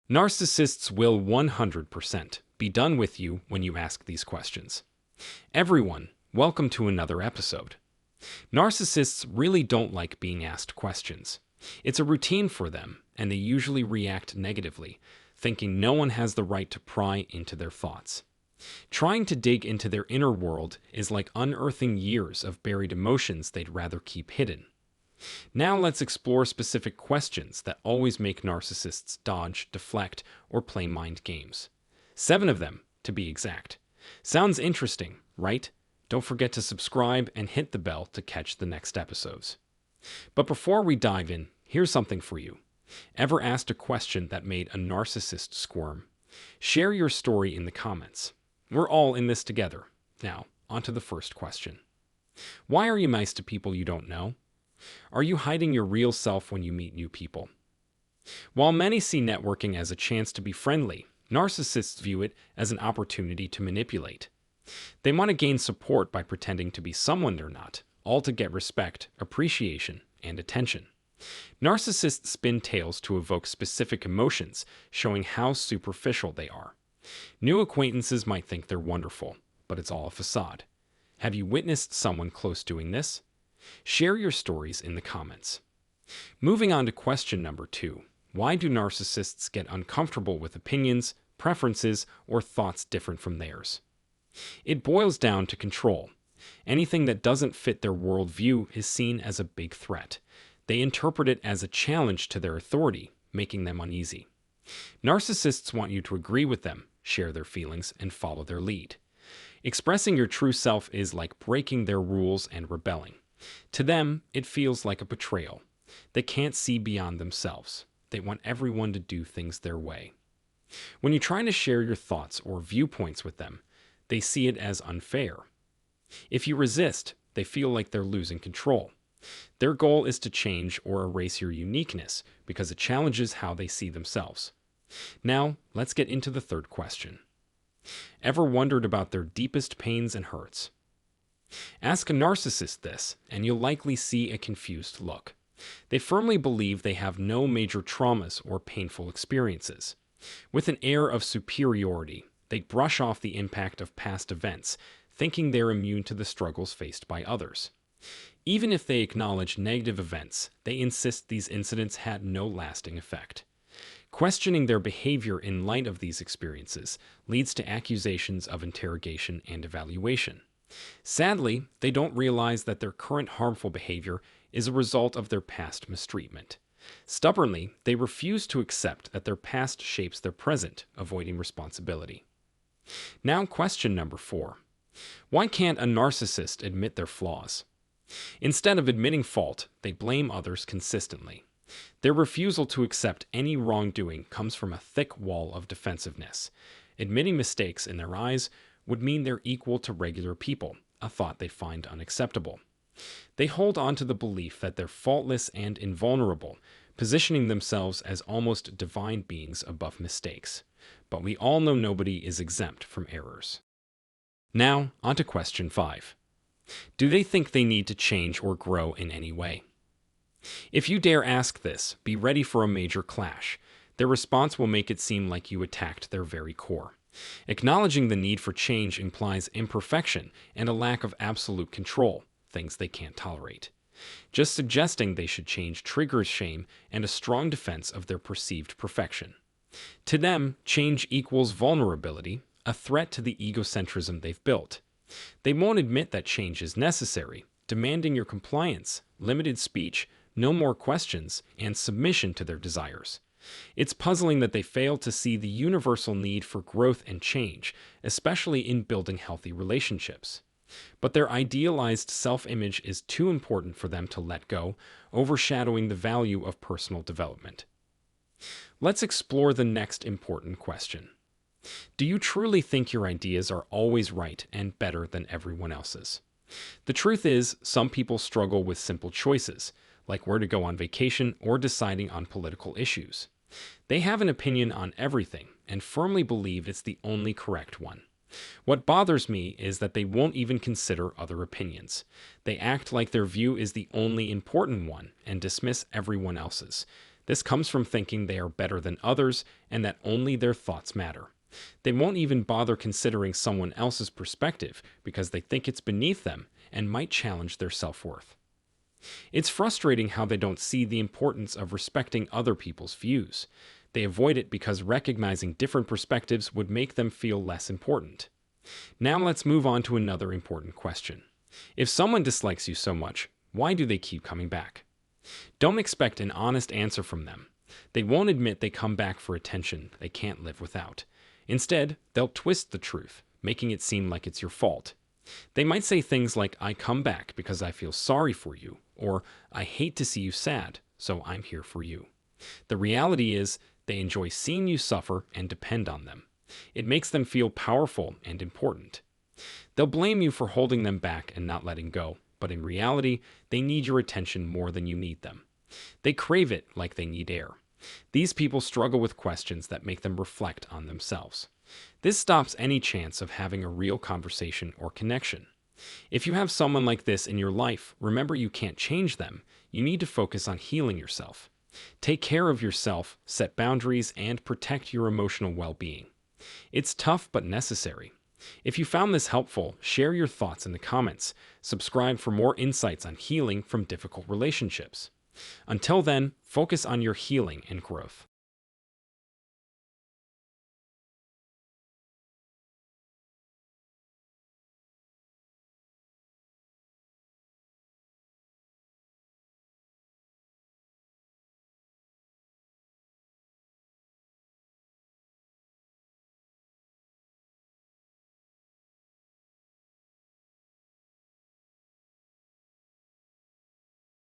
Narcissists will 100% be done with you when you ask these questions. Everyone, welcome to another episode. Narcissists really don't like being asked questions. It's a routine for them, and they usually react negatively, thinking no one has the right to pry into their thoughts. Trying to dig into their inner world is like unearthing years of buried emotions they'd rather keep hidden. Now let's explore specific questions that always make narcissists dodge, deflect, or play mind games. 7 of them, to be exact. Sounds interesting, right? Don't forget to subscribe and hit the bell to catch the next episodes. But before we dive in, here's something for you. Ever asked a question that made a narcissist squirm? Share your story in the comments. We're all in this together. Now, on to the first question. Why are you nice to people you don't know? Are you hiding your real self when you meet new people? While many see networking as a chance to be friendly, narcissists view it as an opportunity to manipulate. They want to gain support by pretending to be someone they're not, all to get respect, appreciation, and attention. Narcissists spin tales to evoke specific emotions, showing how superficial they are. New acquaintances might think they're wonderful, but it's all a facade. Have you witnessed someone close doing this? Share your stories in the comments. Moving on to question number 2. Why do narcissists get uncomfortable with opinions, preferences, or thoughts different from theirs? It boils down to control. Anything that doesn't fit their worldview is seen as a big threat. They interpret it as a challenge to their authority, making them uneasy. Narcissists want you to agree with them, share their feelings, and follow their lead. Expressing your true self is like breaking their rules and rebelling. To them, it feels like a betrayal. They can't see beyond themselves. They want everyone to do things their way. When you're trying to share your thoughts or viewpoints with them, they see it as unfair. If you resist, they feel like they're losing control. Their goal is to change or erase your uniqueness because it challenges how they see themselves. Now, let's get into the third question. Ever wondered about their deepest pains and hurts? Ask a narcissist this, and you'll likely see a confused look. They firmly believe they have no major traumas or painful experiences. With an air of superiority, they brush off the impact of past events, thinking they're immune to the struggles faced by others. Even if they acknowledge negative events, they insist these incidents had no lasting effect. Questioning their behavior in light of these experiences leads to accusations of interrogation and evaluation. Sadly, they don't realize that their current harmful behavior is a result of their past mistreatment. Stubbornly, they refuse to accept that their past shapes their present, avoiding responsibility. Now, question number 4. Why can't a narcissist admit their flaws? Instead of admitting fault, they blame others consistently. Their refusal to accept any wrongdoing comes from a thick wall of defensiveness. Admitting mistakes in their eyes would mean they're equal to regular people, a thought they find unacceptable. They hold on to the belief that they're faultless and invulnerable, positioning themselves as almost divine beings above mistakes. But we all know nobody is exempt from errors. Now, on to question 5. Do they think they need to change or grow in any way? If you dare ask this, be ready for a major clash. Their response will make it seem like you attacked their very core. Acknowledging the need for change implies imperfection and a lack of absolute control, things they can't tolerate. Just suggesting they should change triggers shame and a strong defense of their perceived perfection. To them, change equals vulnerability, a threat to the egocentrism they've built. They won't admit that change is necessary, demanding your compliance, limited speech, no more questions, and submission to their desires. It's puzzling that they fail to see the universal need for growth and change, especially in building healthy relationships. But their idealized self-image is too important for them to let go, overshadowing the value of personal development. Let's explore the next important question. Do you truly think your ideas are always right and better than everyone else's? The truth is, some people struggle with simple choices, like where to go on vacation or deciding on political issues. They have an opinion on everything and firmly believe it's the only correct one. What bothers me is that they won't even consider other opinions. They act like their view is the only important one and dismiss everyone else's. This comes from thinking they are better than others and that only their thoughts matter. They won't even bother considering someone else's perspective because they think it's beneath them and might challenge their self-worth. It's frustrating how they don't see the importance of respecting other people's views. They avoid it because recognizing different perspectives would make them feel less important. Now let's move on to another important question. If someone dislikes you so much, why do they keep coming back? Don't expect an honest answer from them. They won't admit they come back for attention they can't live without. Instead, they'll twist the truth, making it seem like it's your fault. They might say things like, "I come back because I feel sorry for you," or "I hate to see you sad, so I'm here for you." The reality is, they enjoy seeing you suffer and depend on them. It makes them feel powerful and important. They'll blame you for holding them back and not letting go, but in reality, they need your attention more than you need them. They crave it like they need air. These people struggle with questions that make them reflect on themselves. This stops any chance of having a real conversation or connection. If you have someone like this in your life, remember you can't change them. You need to focus on healing yourself. Take care of yourself, set boundaries, and protect your emotional well-being. It's tough but necessary. If you found this helpful, share your thoughts in the comments. Subscribe for more insights on healing from difficult relationships. Until then, focus on your healing and growth.